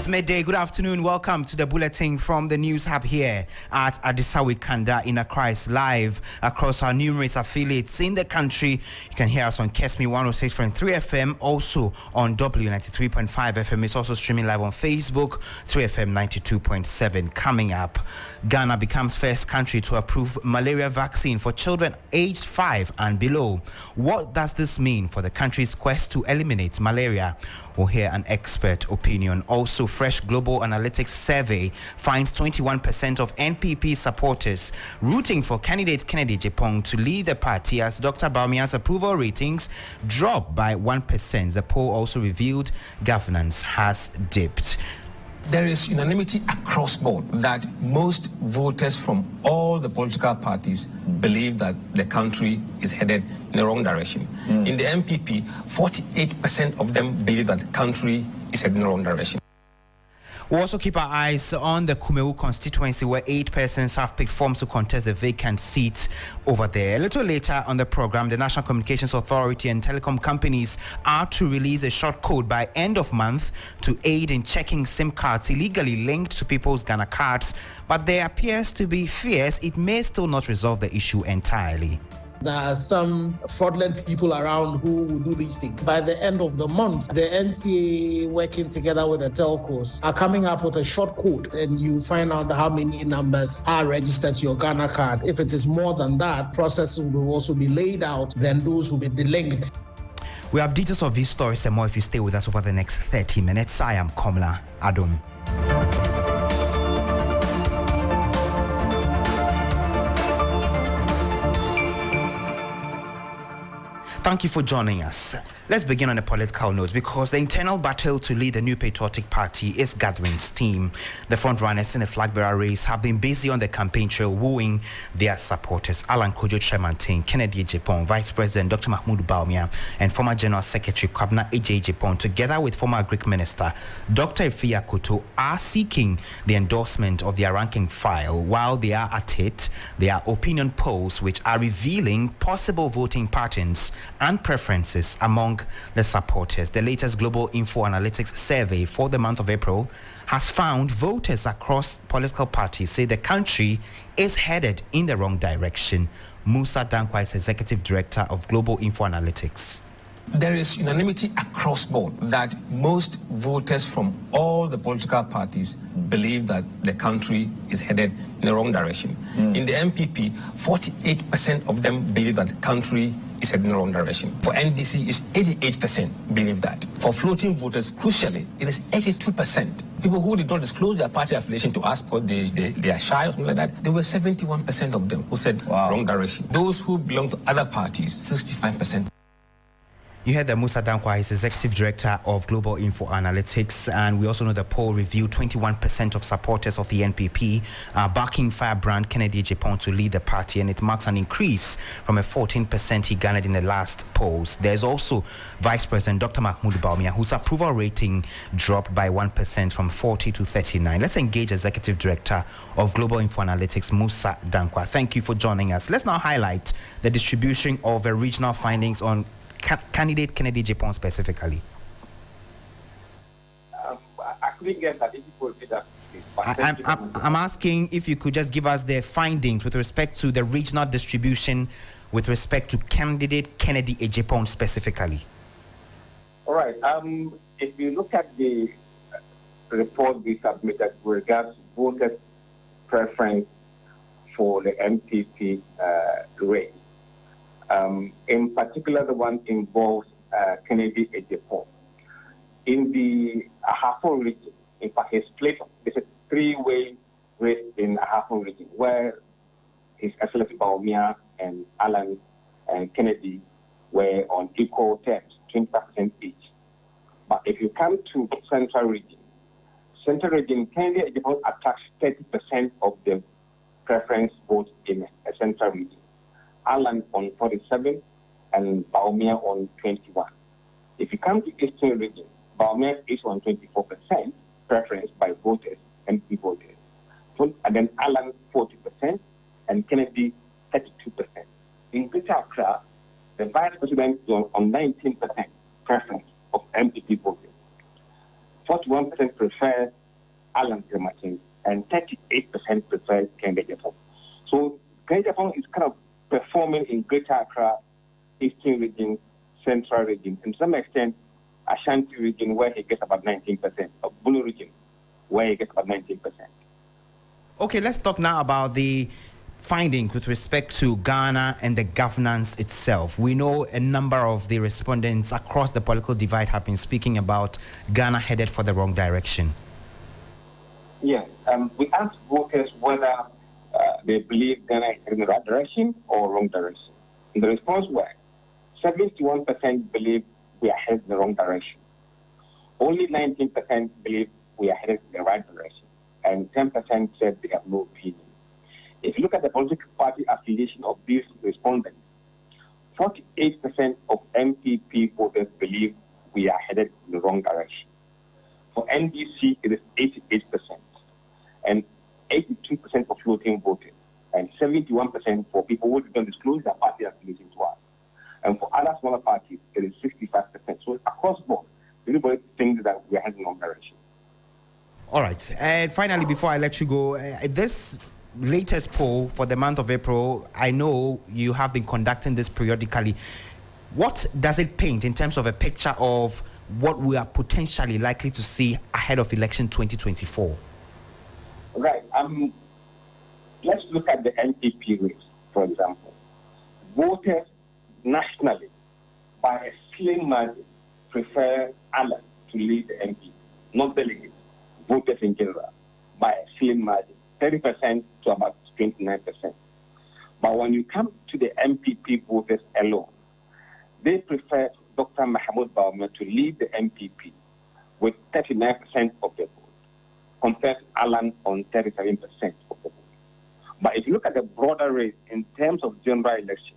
It's midday. Good afternoon. Welcome to the bulletin from the News Hub here at Adisawi Kanda in Accra. It's live across our numerous affiliates in the country. You can hear us on Kesmi 106.3 FM, also on W93.5 FM. It's also streaming live on Facebook, 3FM 92.7. Coming up, Ghana becomes first country to approve malaria vaccine for children aged 5 and below. What does this mean for the country's quest to eliminate malaria? We'll hear an expert opinion. Also, fresh global analytics survey finds 21% of NPP supporters rooting for candidate Kennedy Agyapong to lead the party as Dr. Bawumia's approval ratings dropped by 1%. The poll also revealed governance has dipped. There is unanimity across board that most voters from all the political parties believe that the country is headed in the wrong direction. In the MPP, 48% of them believe that the country is headed in the wrong direction. We'll also keep our eyes on the Kumewu constituency, where 8 persons have picked forms to contest the vacant seat over there. A little later on the program, the National Communications Authority and telecom companies are to release a short code by end of month to aid in checking SIM cards illegally linked to people's Ghana cards. But there appears to be fears it may still not resolve the issue entirely. There are some fraudulent people around who will do these things. By the end of the month, the NCA working together with the telcos are coming up with a short code, and you find out how many numbers are registered to your Ghana card. If it is more than that, processes will also be laid out, then those will be delinked. We have details of these stories and more if you stay with us over the next 30 minutes. I am Komla Adom. Thank you for joining us. Let's begin on a political note because the internal battle to lead the New Patriotic Party is gathering steam. The frontrunners in the flag bearer race have been busy on the campaign trail wooing their supporters. Alan Kojo Tremantin, Kennedy Agyapong, Vice President Dr. Mahmoud Bawumia, and former General Secretary Kwabena Agyapong, together with former Greek Minister Dr. Ifeyi Akoto, are seeking the endorsement of their ranking file. While they are at it, there are opinion polls which are revealing possible voting patterns and preferences among the supporters. The latest Global Info Analytics survey for the month of April has found voters across political parties say the country is headed in the wrong direction. Musa Dankwa is Executive Director of Global Info Analytics. There is unanimity across board that most voters from all the political parties believe that the country is headed in the wrong direction. In the MPP, 48% of them believe that the country is heading in the wrong direction. For NDC, it's 88% believe that. For floating voters, crucially, it is 82%. People who did not disclose their party affiliation to us because they are shy or something like that, there were 71% of them who said wrong direction. Those who belong to other parties, 65%. You heard that Musa Dankwa is Executive Director of Global Info Analytics, and we also know the poll revealed 21% of supporters of the NPP are backing firebrand Kennedy Agyapong to lead the party, and it marks an increase from a 14% he garnered in the last polls. There's also Vice President Dr. Mahmoud Bawumia, whose approval rating dropped by 1% from 40 to 39. Let's engage Executive Director of Global Info Analytics, Musa Dankwa. Thank you for joining us. Let's now highlight the distribution of the regional findings on candidate Kennedy Agyapong specifically. I couldn't get that. I'm asking if you could just give us the findings with respect to the regional distribution with respect to candidate Kennedy Agyapong specifically. All right. If you look at the report we submitted with regards to voters' preference for the MPP race, in particular, the one involves Kennedy Agyapong. In the Ahafo region, in fact, his split, there's a 3-way race in Ahafo region where His Excellency Bawumia and Alan and Kennedy were on equal terms, 25% each. But if you come to Central region, Kennedy Agyapong attracts 30% of the preference votes in a Central region. Alan on 47 and Bawumia on 21. If you come to Eastern region, Bawumia is on 24% preference by voters and voters. And then Alan 40% and Kennedy 32%. In Greater Accra, the Vice President is on 19% preference of MPP voters. 41% prefer Alan Martin, and 38% prefer Kende Jefong. So Kende Jefong is kind of performing in Greater Accra, Eastern region, Central region, and to some extent, Ashanti region, where he gets about 19%, or Bulu region, where he gets about 19%. Okay, let's talk now about the findings with respect to Ghana and the governance itself. We know a number of the respondents across the political divide have been speaking about Ghana headed for the wrong direction. Yes, we asked voters whether they believe Ghana is heading in the right direction or wrong direction. And the response was 71% believe we are headed in the wrong direction. Only 19% believe we are headed in the right direction. And 10% said they have no opinion. If you look at the political party affiliation of these respondents, 48% of MPP voters believe we are headed in the wrong direction. For NDC, it is 88%, and 82% of floating voted, and 71% for people who don't disclose their party affiliation to us. And for other smaller parties, it is 65%. So across the board, everybody thinks that we are heading in the wrong direction. All right. And finally, before I let you go, this latest poll for the month of April, I know you have been conducting this periodically. What does it paint in terms of a picture of what we are potentially likely to see ahead of election 2024? Right. Let's look at the NPP race, for example. Voters nationally, by a slim margin, prefer Alan to lead the NPP, not delegates. Voters in general, by a slim margin, 30% to about 29%. But when you come to the MPP voters alone, they prefer Dr. Mahmoud Bawumia to lead the MPP with 39% of the vote, compared to Alan on 37% of the vote. But if you look at the broader race in terms of general election,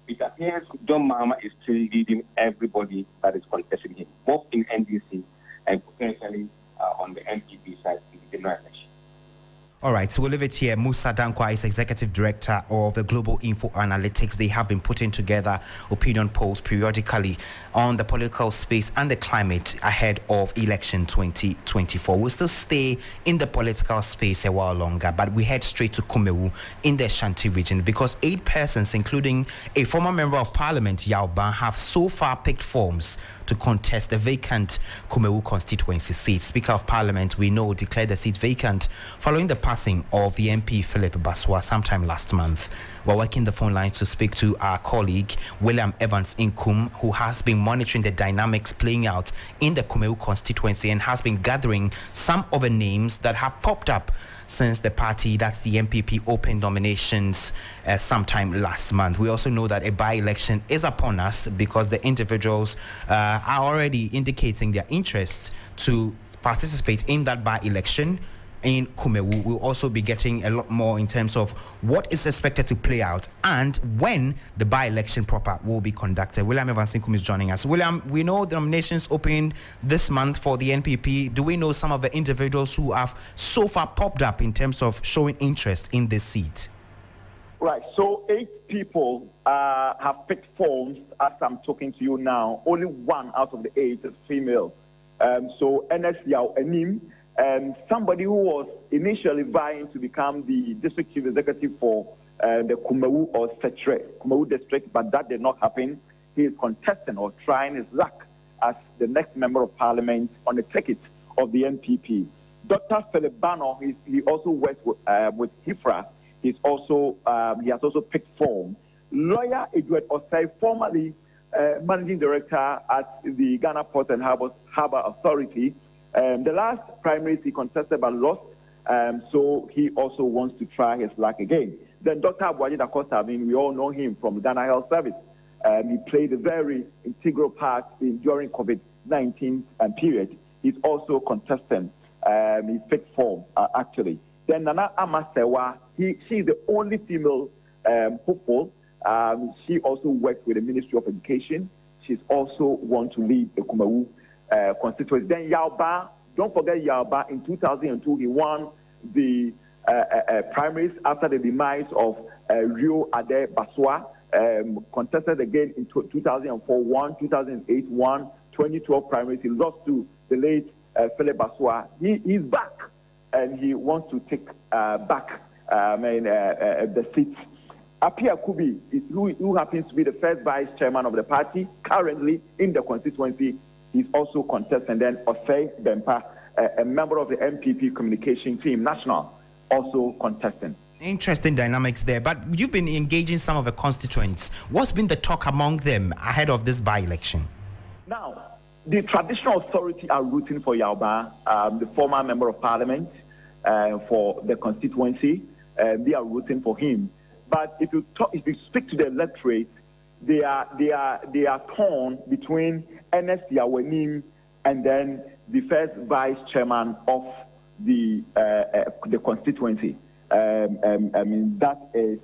it appears John Mahama is still leading everybody that is contesting him, both in NDC and potentially on the MPP side in the general election. All right, so we'll leave it here. Musa Dankwa is Executive Director of the Global Info Analytics. They have been putting together opinion polls periodically on the political space and the climate ahead of election 2024. We'll still stay in the political space a while longer, but we head straight to Kumewu in the Ashanti region because 8 persons, including a former member of parliament, Yao Ban, have so far picked forms to contest the vacant Kumewu constituency seat. Speaker of Parliament, we know, declared the seat vacant following the passing of the MP Philip Baswa sometime last month. We're working the phone lines to speak to our colleague William Evans Inkum, who has been monitoring the dynamics playing out in the Kumewu constituency and has been gathering some of the names that have popped up since the party, that's the MPP, opened nominations sometime last month. We also know that a by-election is upon us because the individuals are already indicating their interest to participate in that by-election in Kumewu. We'll also be getting a lot more in terms of what is expected to play out and when the by-election proper will be conducted. William Evans Inkum is joining us. William, we know the nominations opened this month for the NPP. Do we know some of the individuals who have so far popped up in terms of showing interest in this seat? Right, so 8 people have picked forms as I'm talking to you now. Only 1 out of the 8 is female. So Ernest Yao Enim, somebody who was initially vying to become the district chief executive for the Kumewu or Setre, Kumewu district, but that did not happen. He is contesting or trying his luck as the next member of parliament on the ticket of the NPP. Dr. Philip Bano, he also works with HIFRA. He has also picked form. Lawyer Edward Osei, formerly managing director at the Ghana Port and Harbour Authority. The last primaries he contested but lost, so he also wants to try his luck again. Then Dr. Abuaji Dakosa, we all know him from Ghana Health Service. He played a very integral part during COVID-19 period. He's also contesting. He picked form, actually. Then Nana Amasewa, she is the only female hopeful. She also works with the Ministry of Education. She's also want to lead the Kumewu constituency. Then Yao Ba, don't forget Yao Ba, in 2002 he won the primaries after the demise of Rio Ade Baswa, contested again in 2004, won 2008, won 2012 primaries. He lost to the late Philip Baswa. He's back and he wants to take back the seat. Apia Kubi, who happens to be the first vice chairman of the party, currently in the constituency, he's also contesting. And then Osei Bempa, a member of the MPP communication team, national, also contesting. Interesting dynamics there, but you've been engaging some of the constituents. What's been the talk among them ahead of this by-election? Now, the traditional authority are rooting for Yauba, the former member of parliament for the constituency. They are rooting for him. But if you speak to the electorate, they are torn between Ernest Yawenim and then the first vice chairman of the constituency. That is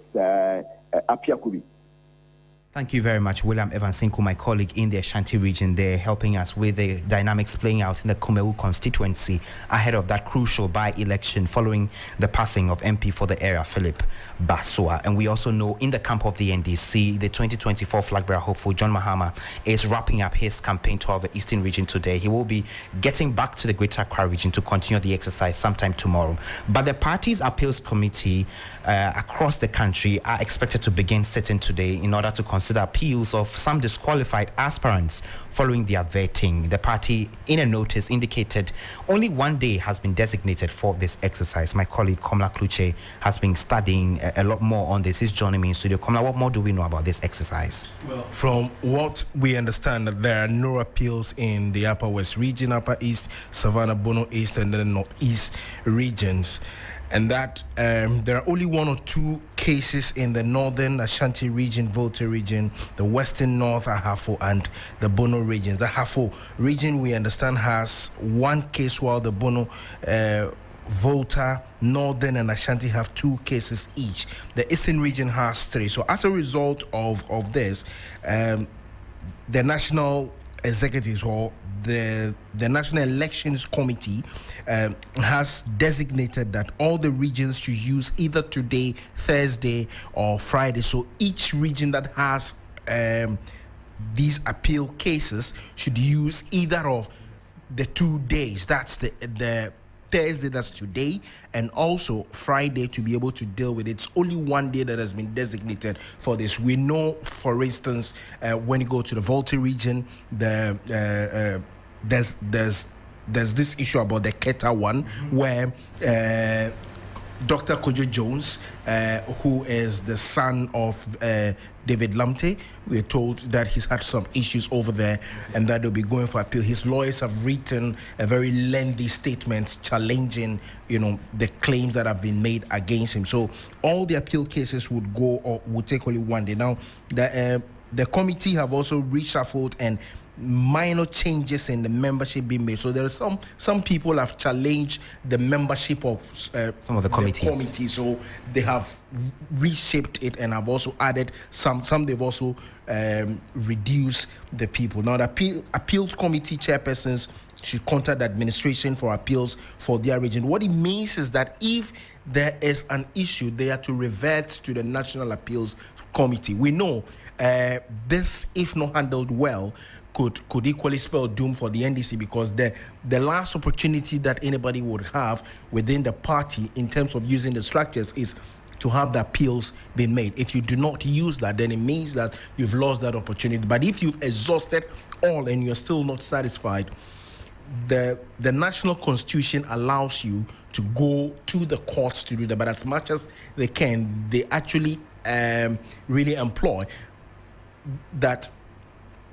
Apia Kubi. Thank you very much, William Evansinko, my colleague in the Ashanti region there, helping us with the dynamics playing out in the Kumewu constituency ahead of that crucial by-election following the passing of MP for the area, Philip Basua. And we also know in the camp of the NDC, the 2024 flag bearer hopeful John Mahama is wrapping up his campaign tour of the Eastern region today. He will be getting back to the Greater Accra region to continue the exercise sometime tomorrow. But the party's appeals committee across the country are expected to begin sitting today in order to consider appeals of some disqualified aspirants following their vetting. The party, in a notice, indicated only one day has been designated for this exercise. My colleague Komla Adom has been studying a lot more on this. He's joining me in studio. Komla, what more do we know about this exercise? Well, from what we understand, that there are no appeals in the Upper West region, Upper East, Savannah, Bono East, and then the Northeast regions. And that there are only one or two cases in the Northern Ashanti region, Volta region, the Western North Ahafo, and the Bono regions. The Ahafo region, we understand, has one case, while the Bono, Volta, Northern, and Ashanti have two cases each. The Eastern region has three. So as a result of this, the National Executives or the National Elections Committee has designated that all the regions should use either today, Thursday, or Friday. So each region that has these appeal cases should use either of the 2 days. That's the Thursday, that's today, and also Friday to be able to deal with it. It's only one day that has been designated for this. We know, for instance, when you go to the Volta region, there's this issue about the Keta one, where Dr. Kojo Jones, who is the son of David Lamte, we're told that he's had some issues over there and that they'll be going for appeal. His lawyers have written a very lengthy statement challenging, the claims that have been made against him. So all the appeal cases would go or would take only one day. Now, the committee have also reshuffled and minor changes in the membership being made. So there are some people have challenged the membership of some of the committees. So they have reshaped it and have also added some they've also reduced the people. Now the appeals committee chairpersons should contact the administration for appeals for their region. What it means is that if there is an issue, they are to revert to the National Appeals Committee. We know this, if not handled well, could equally spell doom for the NDC, because the last opportunity that anybody would have within the party in terms of using the structures is to have the appeals being made. If you do not use that, then it means that you've lost that opportunity. But if you've exhausted all and you're still not satisfied, the national constitution allows you to go to the courts to do that. But as much as they can, they actually really employ that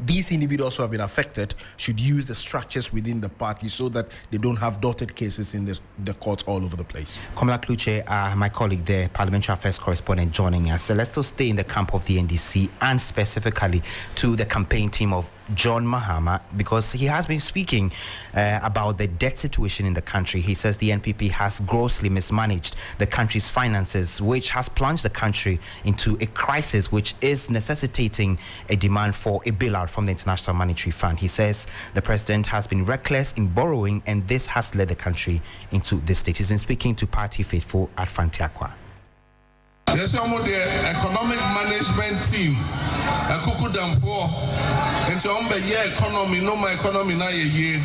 these individuals who have been affected should use the structures within the party so that they don't have dotted cases in the courts all over the place. Komla Adom, my colleague there, Parliamentary Affairs Correspondent, joining us. So let's still stay in the camp of the NDC and specifically to the campaign team of John Mahama, because he has been speaking about the debt situation in the country. He says the NPP has grossly mismanaged the country's finances, which has plunged the country into a crisis which is necessitating a demand for a bailout from the International Monetary Fund. He says the president has been reckless in borrowing, and this has led the country into this state. He's been speaking to party faithful at Fantiakwa. There's some of the economic management team. I could them for into economy, no my economy na ye.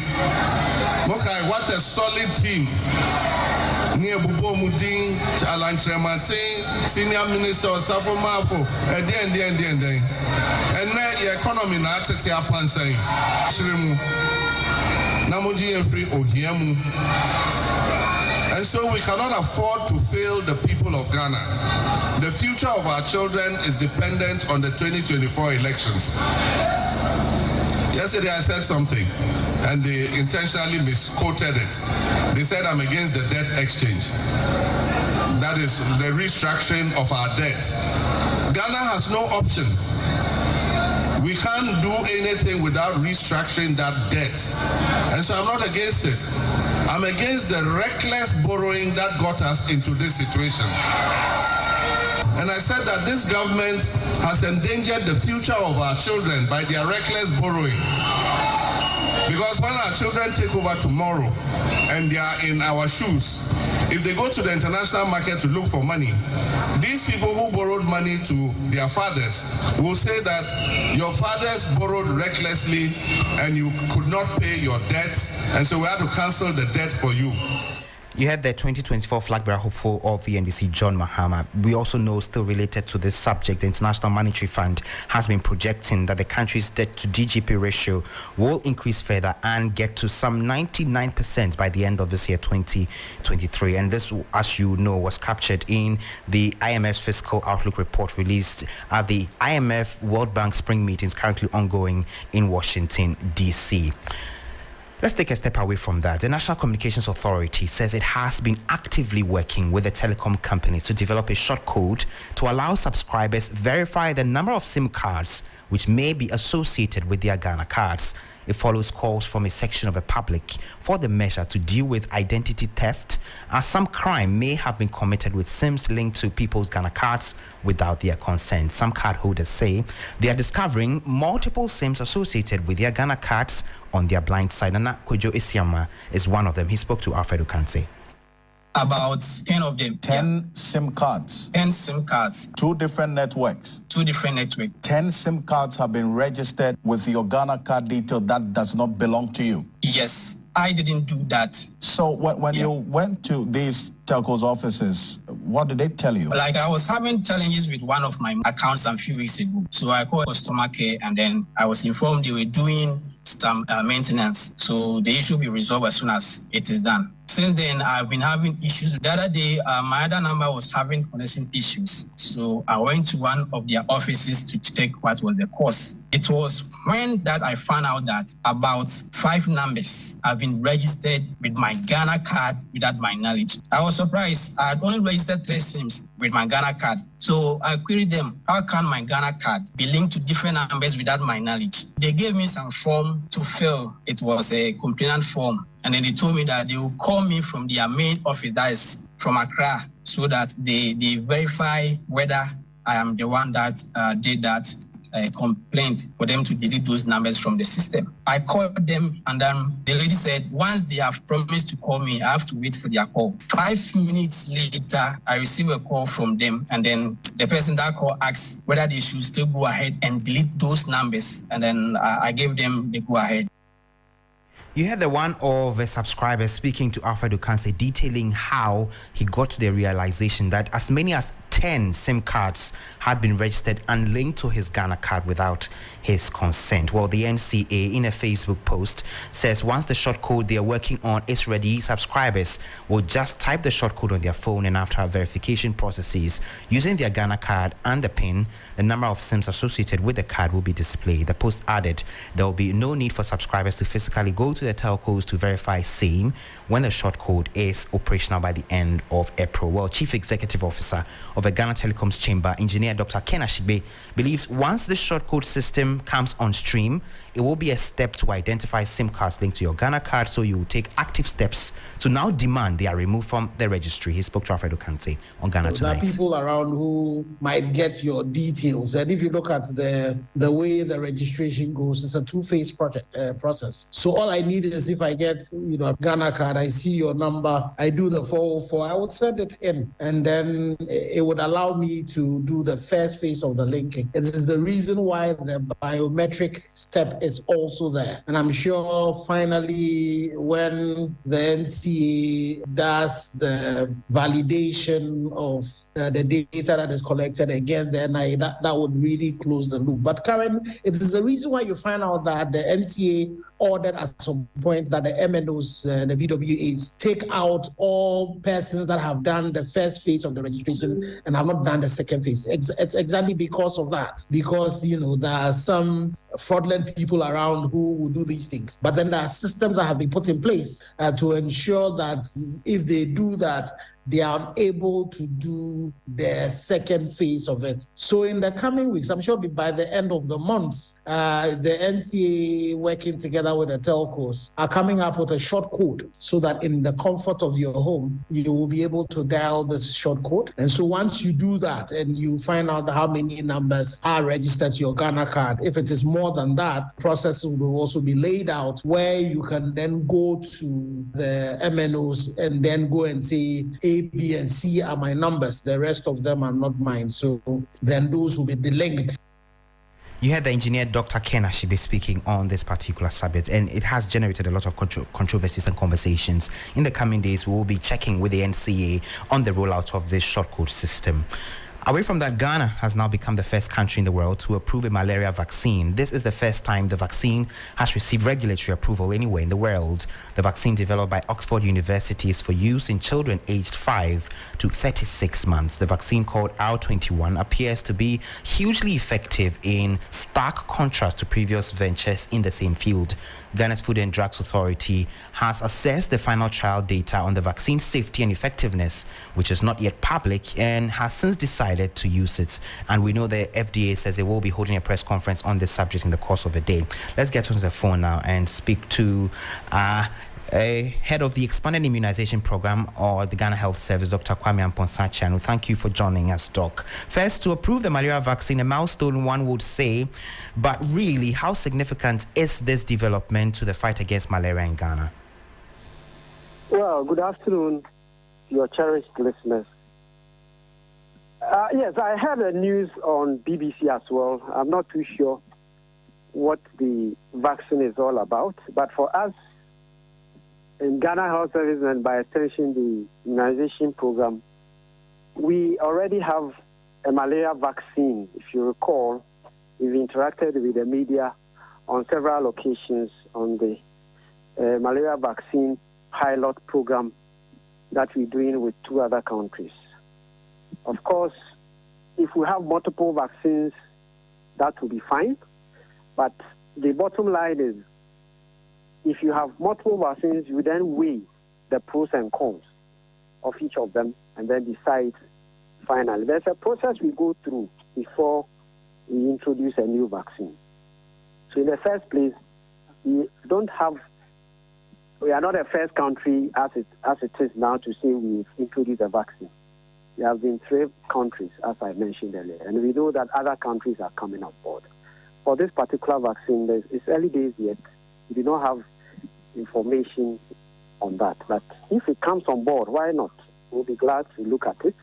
Okay, what a solid team. near Bubo Mudin, Alan Tremantin, Senior Minister of Safo Mapo, and then. And now the economy not at the upon saying, Shrimu, Namuji free Ohiamu. And so we cannot afford to fail the people of Ghana. The future of our children is dependent on the 2024 elections. Yesterday I said something, and they intentionally misquoted it. They said I'm against the debt exchange. That is the restructuring of our debt. Ghana has no option. We can't do anything without restructuring that debt. And so I'm not against it. I'm against the reckless borrowing that got us into this situation. And I said that this government has endangered the future of our children by their reckless borrowing. Because when our children take over tomorrow and they are in our shoes, if they go to the international market to look for money, these people who borrowed money to their fathers will say that your fathers borrowed recklessly and you could not pay your debt, and so we had to cancel the debt for you. You had the 2024 flag bearer hopeful of the NDC, John Mahama. We also know, still related to this subject, the International Monetary Fund has been projecting that the country's debt to GDP ratio will increase further and get to some 99% by the end of this year, 2023. And this, as you know, was captured in the IMF's Fiscal Outlook report released at the IMF World Bank Spring meetings currently ongoing in Washington, D.C. Let's take a step away from that. The National Communications Authority says it has been actively working with the telecom companies to develop a short code to allow subscribers verify the number of SIM cards which may be associated with their Ghana cards. It follows calls from a section of the public for the measure to deal with identity theft, as some crime may have been committed with SIMs linked to people's Ghana cards without their consent. Some cardholders say they are discovering multiple SIMs associated with their Ghana cards on their blind side. Nana Kwejo Isiama is one of them. He spoke to Alfredo Kante. About 10 of them. 10 SIM cards. 10 SIM cards. 2 different networks. 2 different networks. 10 SIM cards have been registered with your Ghana card detail that does not belong to you. Yes, I didn't do that. So when you went to these telcos offices, what did they tell you? Like, I was having challenges with one of my accounts a few weeks ago. So I called customer care, and then I was informed they were doing some maintenance. So the issue will be resolved as soon as it is done. Since then, I've been having issues. The other day, my other number was having connection issues. So I went to one of their offices to check what was the cause. It was when that I found out that about 5 numbers have been registered with my Ghana card without my knowledge. I was surprised. I had only registered 3 SIMs with my Ghana card. So I queried them, how can my Ghana card be linked to different numbers without my knowledge? They gave me some form to fill. It was a complaint form. And then they told me that they will call me from their main office, that is from Accra, so that they verify whether I am the one that did that complaint, for them to delete those numbers from the system. I called them, and then the lady said, once they have promised to call me, I have to wait for their call. 5 minutes later, I received a call from them, and then the person that called asked whether they should still go ahead and delete those numbers, and then I gave them the go ahead. You heard the one of a subscriber speaking to Alfredo Kante, detailing how he got to the realization that as many as 10 SIM cards had been registered and linked to his Ghana card without his consent. Well, the NCA, in a Facebook post, says once the short code they are working on is ready, subscribers will just type the short code on their phone, and after verification processes using their Ghana card and the PIN, the number of SIMs associated with the card will be displayed. The post added there will be no need for subscribers to physically go to the telcos to verify SIM when the short code is operational by the end of April. Well, Chief Executive Officer of the Ghana Telecoms Chamber, Engineer Dr. Ken Ashibe, believes once the short code system comes on stream, it will be a step to identify SIM cards linked to your Ghana card, so you will take active steps to now demand they are removed from the registry. He spoke to Alfredo Kante on Ghana Tonight. There are people around who might get your details, and if you look at the way the registration goes, it's a 2-phase process. So all I need is, if I get a Ghana card, I see your number, I do the 404, I would send it in, and then it would allow me to do the first phase of the linking. It is the reason why the biometric step is also there. And I'm sure finally when the NCA does the validation of the data that is collected against the NIA, that would really close the loop. But Karen, it is the reason why you find out that the NCA ordered at some point that the MNOs, the BWAs, take out all persons that have done the first phase of the registration and have not done the second phase. It's exactly because of that. Because, there are some fraudulent people around who will do these things. But then there are systems that have been put in place to ensure that if they do that, they are unable to do the second phase of it. So in the coming weeks, I'm sure by the end of the month, the NCA working together with the telcos are coming up with a short code so that in the comfort of your home, you will be able to dial this short code. And so once you do that and you find out how many numbers are registered to your Ghana card, if it is more than that, processes will also be laid out where you can then go to the MNOs and then go and say, A, B, and C are my numbers. The rest of them are not mine. So then those will be delinked. You heard the engineer Dr. Ken Ashibe speaking on this particular subject, and it has generated a lot of controversies and conversations. In the coming days, we will be checking with the NCA on the rollout of this short code system. Away from that, Ghana has now become the first country in the world to approve a malaria vaccine. This is the first time the vaccine has received regulatory approval anywhere in the world. The vaccine developed by Oxford University is for use in children aged 5 to 36 months. The vaccine called R21 appears to be hugely effective in stark contrast to previous ventures in the same field. Ghana's Food and Drugs Authority has assessed the final trial data on the vaccine's safety and effectiveness, which is not yet public, and has since decided to use it. And we know the FDA says they will be holding a press conference on this subject in the course of the day. Let's get onto the phone now and speak to head of the Expanded Immunization Program or the Ghana Health Service, Dr. Kwame Amponsah-Chanu. Thank you for joining us, Doc. First, to approve the malaria vaccine, a milestone one would say, but really, how significant is this development to the fight against malaria in Ghana? Well, good afternoon, your cherished listeners. Yes, I heard the news on BBC as well. I'm not too sure what the vaccine is all about, but for us, in Ghana Health Service and by extension the immunization program, we already have a malaria vaccine. If you recall, we've interacted with the media on several occasions on the malaria vaccine pilot program that we're doing with 2 other countries. Of course, if we have multiple vaccines, that will be fine. But the bottom line is, if you have multiple vaccines, you then weigh the pros and cons of each of them and then decide finally. There's a process we go through before we introduce a new vaccine. So in the first place, we are not the first country as it is now to say we've introduced a vaccine. There have been 3 countries, as I mentioned earlier, and we know that other countries are coming on board. For this particular vaccine, it's early days yet. We do not have information on that. But if it comes on board, why not? We'll be glad to look at it.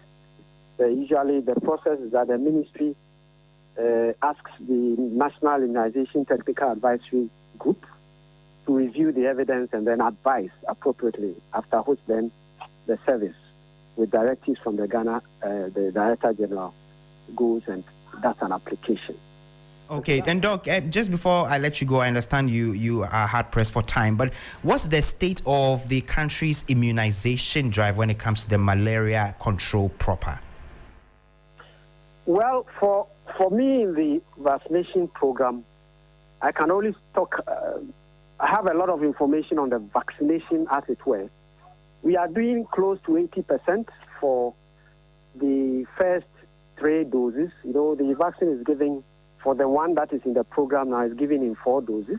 Usually the process is that the ministry asks the National Immunization Technical Advisory Group to review the evidence and then advise appropriately, after which then the service, with directives from the Ghana, the Director General, goes and that's an application. Okay, and Doc, just before I let you go, I understand you are hard pressed for time, but what's the state of the country's immunization drive when it comes to the malaria control proper? Well, for me in the vaccination program, I can only talk. I have a lot of information on the vaccination, as it were. We are doing close to 80% for the first 3 doses. You know, the vaccine is given. For the one that is in the program now, is given in 4 doses.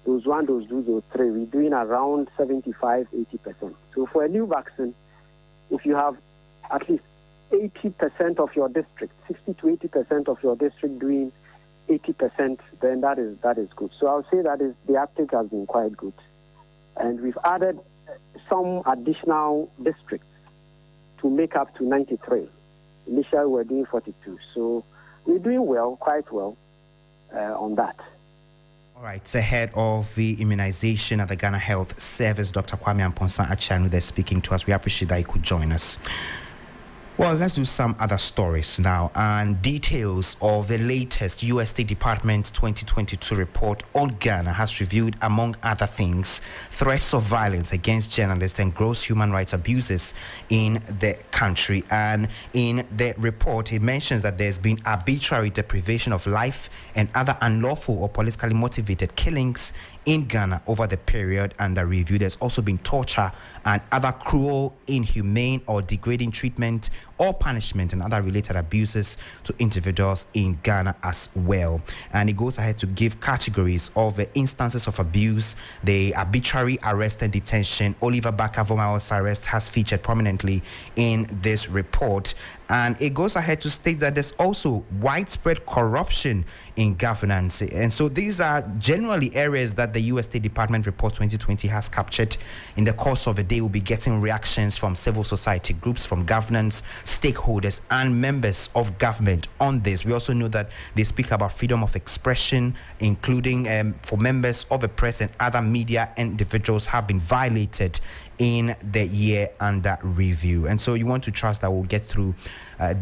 Dose 1, dose 2, dose 3. We're doing around 75-80%. So for a new vaccine, if you have at least 80% of your district, 60 to 80% of your district doing 80%, then that is good. So I'll say that the uptake has been quite good. And we've added some additional districts to make up to 93. Initially, we were doing 42. So we're doing well, quite well on that. All right, the head of the immunization at the Ghana Health Service, Dr. Kwame Amponsa Achanu, they're speaking to us. We appreciate that you could join us. Well, let's do some other stories now, and details of the latest U.S. State Department 2022 report on Ghana has revealed, among other things, threats of violence against journalists and gross human rights abuses in the country. And in the report, it mentions that there's been arbitrary deprivation of life and other unlawful or politically motivated killings in Ghana over the period under review. There's also been torture and other cruel, inhumane, or degrading treatment or punishment and other related abuses to individuals in Ghana as well. And it goes ahead to give categories of the instances of abuse. The arbitrary arrest and detention, Oliver Barker-Vormawor's arrest, has featured prominently in this report. And it goes ahead to state that there's also widespread corruption in governance. And so these are generally areas that the U.S. State Department Report 2020 has captured. In the course of the day, we'll be getting reactions from civil society groups, from governance, stakeholders, and members of government on this. We also know that they speak about freedom of expression, including for members of the press and other media individuals have been violated in the year under review. And so you want to trust that we'll get through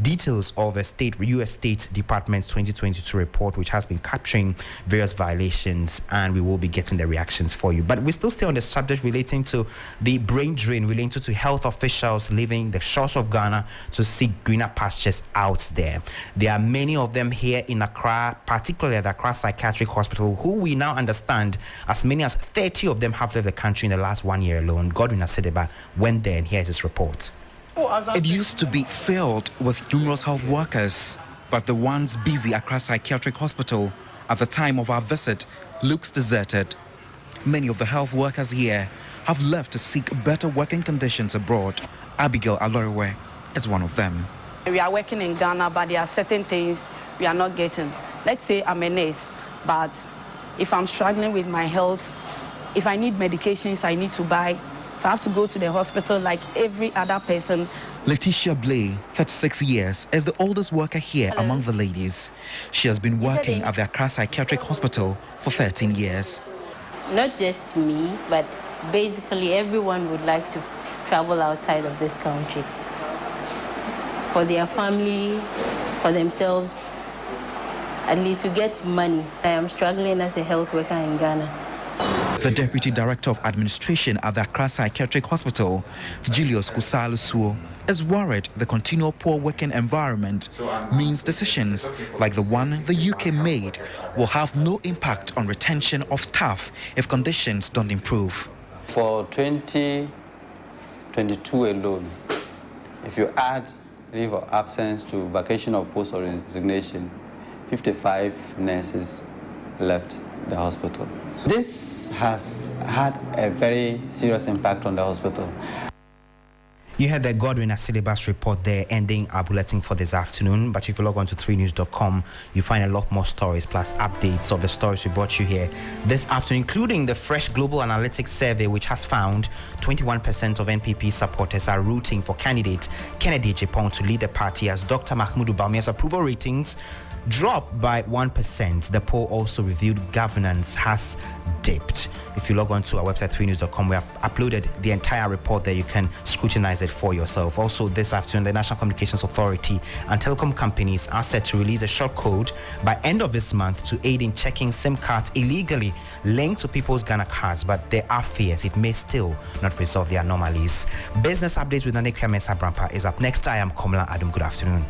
details of a U.S. State Department's 2022 report, which has been capturing various violations, and we will be getting the reactions for you. But we still stay on the subject relating to the brain drain relating to health officials leaving the shores of Ghana to seek greener pastures out there. There are many of them here in Accra, particularly at the Accra Psychiatric Hospital, who we now understand as many as 30 of them have left the country in the last 1 year alone. Godwin Asedeba went there, and here's his report. It used to be filled with numerous health workers, but the once busy Accra Psychiatric Hospital at the time of our visit looks deserted. Many of the health workers here have left to seek better working conditions abroad. Abigail Alorewe is one of them. We are working in Ghana, but there are certain things we are not getting. Let's say I'm a nurse, but if I'm struggling with my health, if I need medications I need to buy, if I have to go to the hospital like every other person. Letitia Blay, 36 years, is the oldest worker here among the ladies. She has been working at the Accra Psychiatric Hospital for 13 years. Not just me, but basically everyone would like to travel outside of this country. For their family, for themselves, at least to get money. I am struggling as a health worker in Ghana. The Deputy Director of Administration at the Accra Psychiatric Hospital, Julius Kusalusuo, is worried the continual poor working environment means decisions like the one the UK made will have no impact on retention of staff if conditions don't improve. For 2022 alone, if you add leave of absence to vacation of post or resignation, 55 nurses left the hospital. This has had a very serious impact on the hospital. You heard the Godwin Asedeba's report there, ending our bulletin for this afternoon. But if you log on to 3news.com, you find a lot more stories plus updates of the stories we brought you here this afternoon, including the fresh global analytics survey, which has found 21% of NPP supporters are rooting for candidate Kennedy Agyapong to lead the party, as Dr. Mahmoud Bawumia's approval ratings dropped by 1%. The poll also revealed governance has dipped. If you log on to our website 3news.com, we have uploaded the entire report there. You can scrutinize it for yourself. Also this afternoon, the National Communications Authority and telecom companies are set to release a short code by end of this month to aid in checking SIM cards illegally linked to people's Ghana cards, but there are fears it may still not resolve the anomalies. Business updates with Nane Kwame Sabrampa is up next. I am Komla Adom. Good afternoon.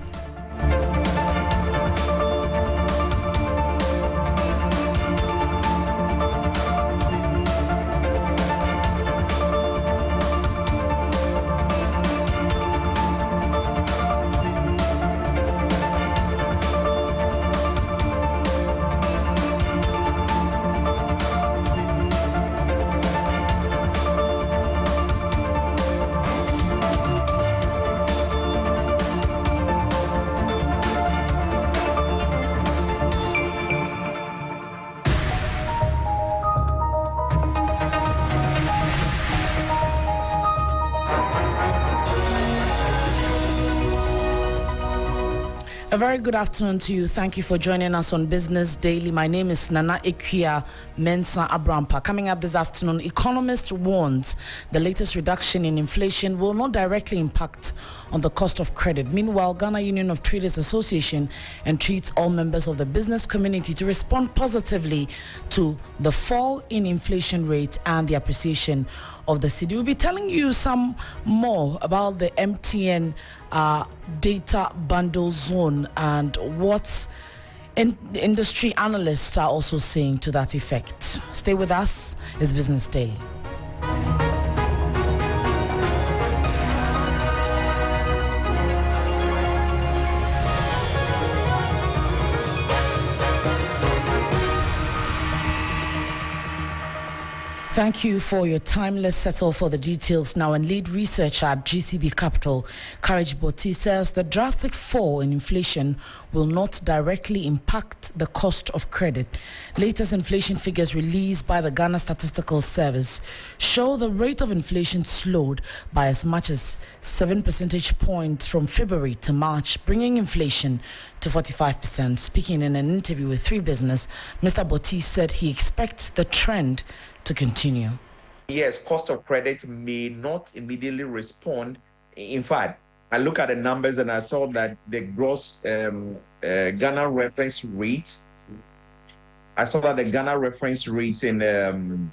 A very good afternoon to you. Thank you for joining us on Business Daily. My name is Nana Ikuya Mensah Abrampa. Coming up this afternoon, economist warns the latest reduction in inflation will not directly impact on the cost of credit. Meanwhile, Ghana Union of Traders Association entreats all members of the business community to respond positively to the fall in inflation rate and the appreciation of the city. We'll be telling you some more about the MTN data bundle zone and what industry analysts are also saying to that effect. Stay with us. It's Business Daily. Thank you for your time. Let's settle for the details now. And lead researcher at GCB Capital, Courage Boti, says the drastic fall in inflation will not directly impact the cost of credit. Latest inflation figures released by the Ghana Statistical Service show the rate of inflation slowed by as much as 7 percentage points from February to March, bringing inflation to 45%. Speaking in an interview with 3 Business, Mr. Boti said he expects the trend to continue. Yes, cost of credit may not immediately respond. In fact, I look at the numbers and I saw that the gross Ghana reference rate, in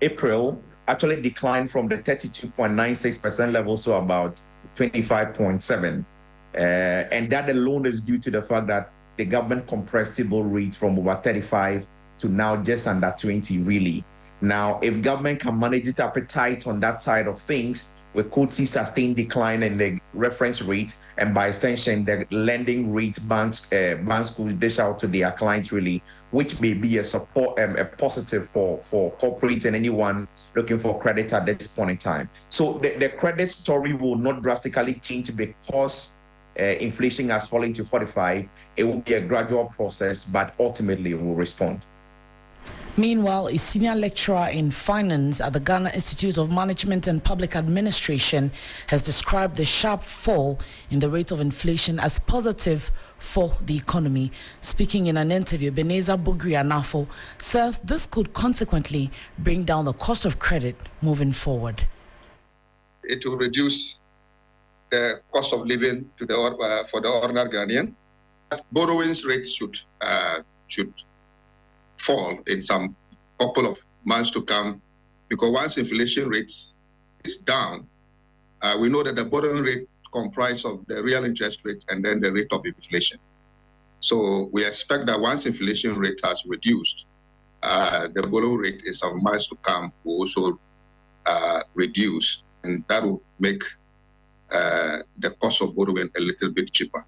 April actually declined from the 32.96% level to about 25.7%. And that alone is due to the fact that the government compressed stable rate from over 35 to now just under 20 really. Now, if government can manage its appetite on that side of things, we could see sustained decline in the reference rate, and by extension, the lending rate banks could dish out to their clients really, which may be a support, a positive for corporates and anyone looking for credit at this point in time. So the credit story will not drastically change because inflation has fallen to 45. It will be a gradual process, but ultimately it will respond. Meanwhile, a senior lecturer in finance at the Ghana Institute of Management and Public Administration has described the sharp fall in the rate of inflation as positive for the economy. Speaking in an interview, Ebenezer Bugri Anafo says this could consequently bring down the cost of credit moving forward. It will reduce the cost of living for the ordinary Ghanaian. Borrowings rates should fall in some couple of months to come, because once inflation rate is down, we know that the borrowing rate comprises of the real interest rate and then the rate of inflation. So we expect that once inflation rate has reduced, the borrowing rate in some months to come will also reduce, and that will make the cost of borrowing a little bit cheaper.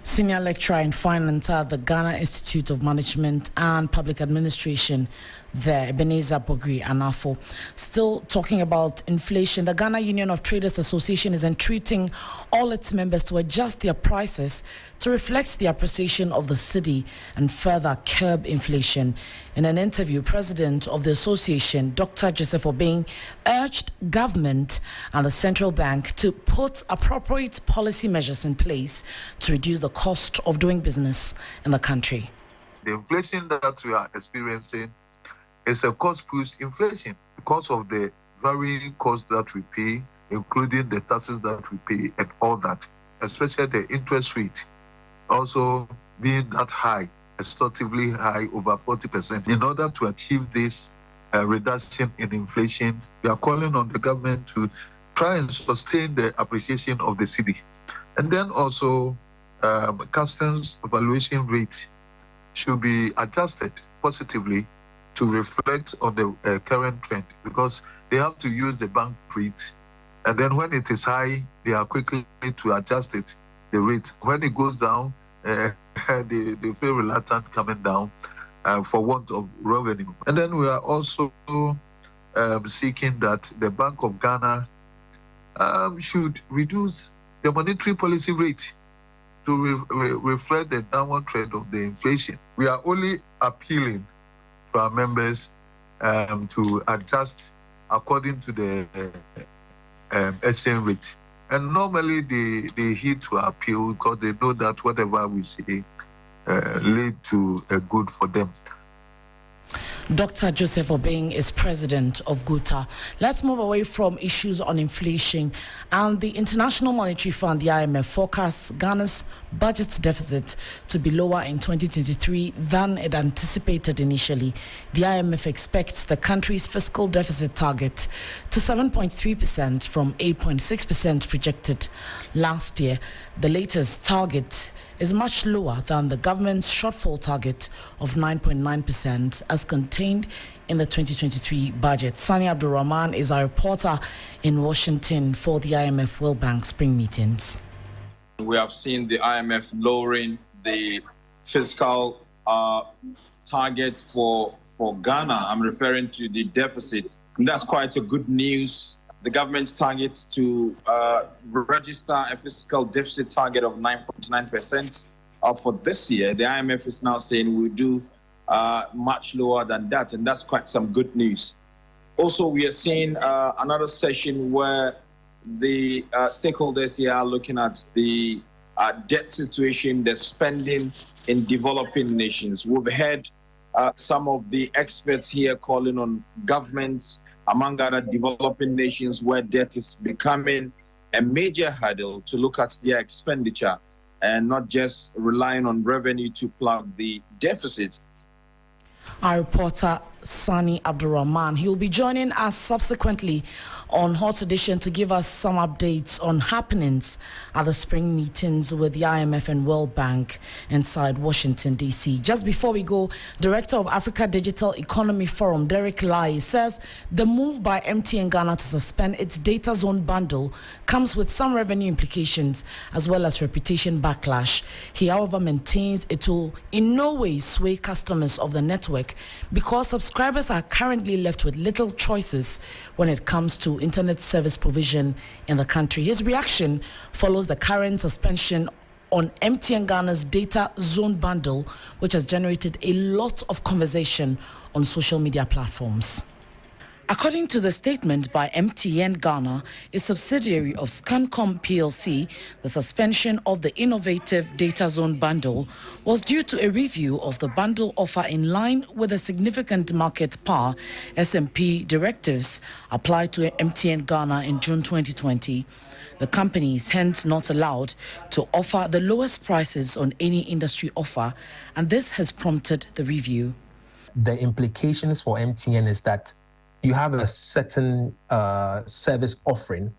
Senior lecturer in finance at the Ghana Institute of Management and Public Administration there, Ebenezer Bugri Anafo. Still talking about inflation, the Ghana Union of Traders Association is entreating all its members to adjust their prices to reflect the appreciation of the cedi and further curb inflation. In an interview, President of the association, Dr. Joseph Obeng, urged government and the central bank to put appropriate policy measures in place to reduce the cost of doing business in the country. The inflation that we are experiencing is a cost-push inflation because of the varying costs that we pay, including the taxes that we pay and all that, especially the interest rate also being that high, exorbitantly high, over 40%. In order to achieve this reduction in inflation, we are calling on the government to try and sustain the appreciation of the cedi. And then also, customs valuation rate should be adjusted positively to reflect on the current trend, because they have to use the bank rate, and then when it is high, they are quickly to adjust it, the rate. When it goes down, they feel reluctant coming down for want of revenue. And then we are also seeking that the Bank of Ghana should reduce the monetary policy rate to reflect the downward trend of the inflation. We are only appealing to our members to adjust according to the exchange rate. And normally they heed to appeal because they know that whatever we say lead to a good for them. Dr. Joseph Obeng is president of GUTA. Let's move away from issues on inflation. And the International Monetary Fund, the IMF, forecasts Ghana's budget deficit to be lower in 2023 than it anticipated initially. The IMF expects the country's fiscal deficit target to 7.3% from 8.6% projected last year. The latest target is much lower than the government's shortfall target of 9.9% as contained in the 2023 budget. Sani Abdulrahman is our reporter in Washington for the IMF World Bank spring meetings. We have seen the IMF lowering the fiscal target for Ghana. I'm referring to the deficit. And that's quite a good news. The government's target to register a fiscal deficit target of 9.9% for this year. The IMF is now saying we'll do much lower than that, and that's quite some good news. Also, we are seeing another session where the stakeholders here are looking at the debt situation, the spending in developing nations. We've heard some of the experts here calling on governments among other developing nations where debt is becoming a major hurdle to look at their expenditure and not just relying on revenue to plug the deficit. Our reporter, Sani Abdulrahman. He will be joining us subsequently on Hot Edition to give us some updates on happenings at the spring meetings with the IMF and World Bank inside Washington, D.C. Just before we go, Director of Africa Digital Economy Forum, Derek Lai, says the move by MTN Ghana to suspend its data zone bundle comes with some revenue implications as well as reputation backlash. He, however, maintains it will in no way sway customers of the network because subscribers are currently left with little choices when it comes to internet service provision in the country. His reaction follows the current suspension on MTN Ghana's data zone bundle, which has generated a lot of conversation on social media platforms. According to the statement by MTN Ghana, a subsidiary of Scancom PLC, the suspension of the innovative data zone bundle was due to a review of the bundle offer in line with the significant market power S&P directives applied to MTN Ghana in June 2020. The company is hence not allowed to offer the lowest prices on any industry offer, and this has prompted the review. The implications for MTN is that you have a certain service offering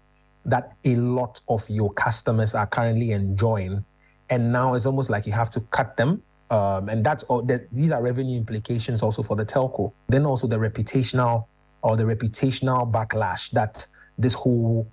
that a lot of your customers are currently enjoying, and now it's almost like you have to cut them. And that's all. These are revenue implications also for the telco. Then also the reputational backlash that this whole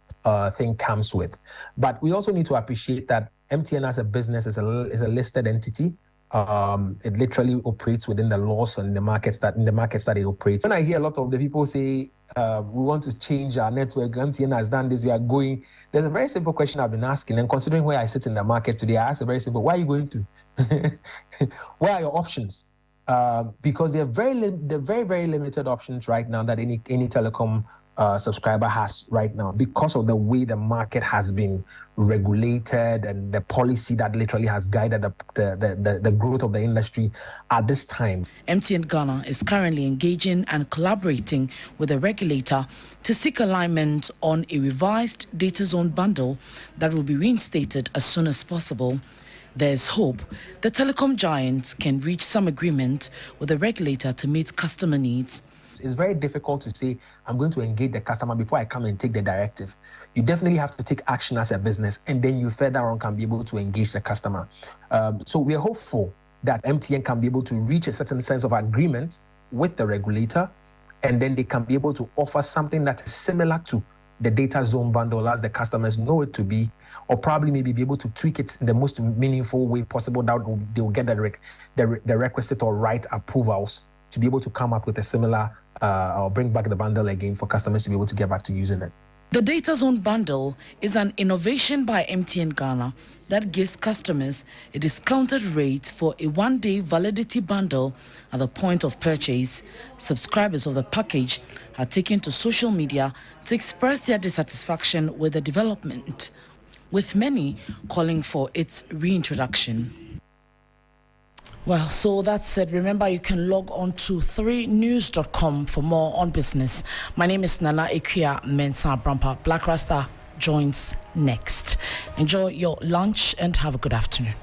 thing comes with. But we also need to appreciate that MTN as a business is a listed entity. It literally operates within the laws and the markets that it operates. When I hear a lot of the people say we want to change our network, MTN has done this, we are going. There's a very simple question I've been asking, and considering where I sit in the market today, I ask a very simple: where are you going to? Where are your options? Because they're very limited options right now that any telecom subscriber has right now because of the way the market has been regulated and the policy that literally has guided the growth of the industry at this time. MTN Ghana is currently engaging and collaborating with the regulator to seek alignment on a revised data zone bundle that will be reinstated as soon as possible. There's hope the telecom giants can reach some agreement with the regulator to meet customer needs. It's very difficult to say, I'm going to engage the customer before I come and take the directive. You definitely have to take action as a business, and then you further on can be able to engage the customer. So we are hopeful that MTN can be able to reach a certain sense of agreement with the regulator, and then they can be able to offer something that is similar to the data zone bundle as the customers know it to be, or probably maybe be able to tweak it in the most meaningful way possible that they'll get the requisite or right approvals to be able to come up with a similar or bring back the bundle again for customers to be able to get back to using it. The Data Zone Bundle is an innovation by MTN Ghana that gives customers a discounted rate for a one-day validity bundle at the point of purchase. Subscribers of the package are taken to social media to express their dissatisfaction with the development, with many calling for its reintroduction. Well, so that said, remember you can log on to 3news.com for more on business. My name is Nana Ekuya Mensah Abrampa. Black Rasta joins next. Enjoy your lunch and have a good afternoon.